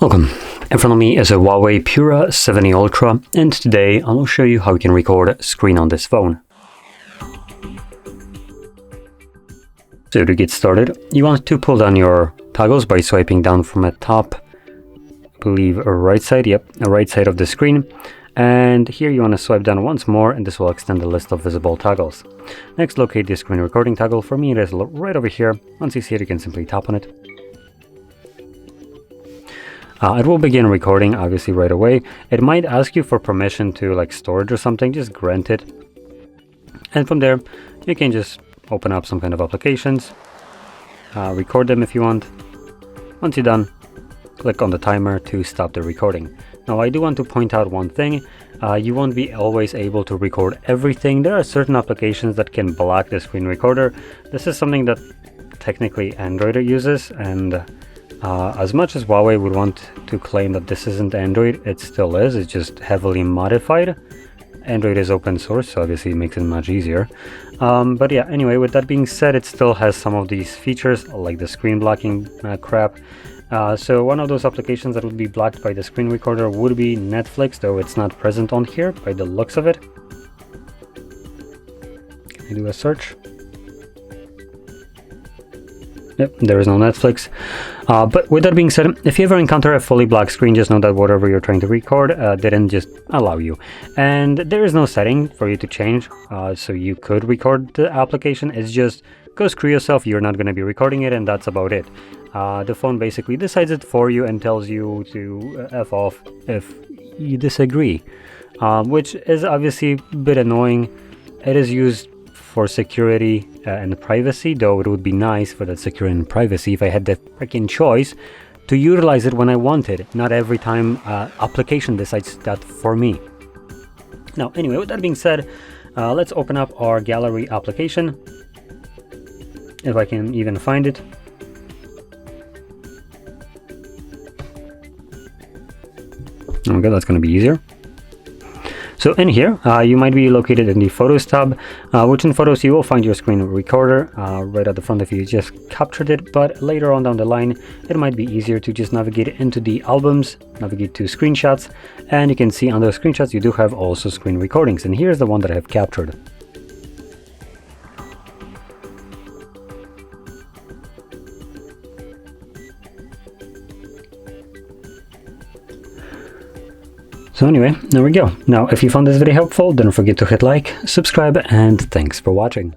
Welcome. In front of me is a Huawei Pura 70 Ultra, and today I will show you how you can record screen on this phone. So to get started, you want to pull down your toggles by swiping down from the top, I believe a right side, a right side of the screen. And here you want to swipe down once more, and this will extend the list of visible toggles. Next, locate the screen recording toggle. For me, it is right over here. Once you see it, you can simply tap on it. It will begin recording, obviously, right away. It might ask you for permission to storage or something. Just grant it. And from there, you can just open up some kind of applications, record them if you want. Once you're done, click on the timer to stop the recording. Now, I do want to point out one thing. You won't be always able to record everything. There are certain applications that can block the screen recorder. This is something that technically Android uses, and as much as Huawei would want to claim that this isn't Android, it still is. It's just heavily modified. Android is open source, so obviously it makes it much easier. But yeah, anyway, with that being said, it still has some of these features like the screen blocking crap. So one of those applications that would be blocked by the screen recorder would be Netflix, though it's not present on here by the looks of it. Can I do a search? Yep, there is no Netflix. But with that being said, if you ever encounter a fully black screen, just know that whatever you're trying to record didn't just allow you. And there is no setting for you to change, so you could record the application. It's just go screw yourself, you're not going to be recording it, and that's about it. The phone basically decides it for you and tells you to F off if you disagree, which is obviously a bit annoying. It is used for security and privacy, though it would be nice for that security and privacy if I had the freaking choice to utilize it when I wanted, not every time application decides that for me. Now, anyway, with that being said, let's open up our gallery application, if I can even find it. Okay, that's going to be easier. So in here, you might be located in the Photos tab, which in Photos you will find your screen recorder right at the front if you just captured it, but later on down the line, it might be easier to just navigate into the albums, navigate to screenshots, and you can see under screenshots you do have also screen recordings, and here's the one that I have captured. So anyway, there we go. Now, if you found this video helpful, don't forget to hit like, subscribe, and thanks for watching.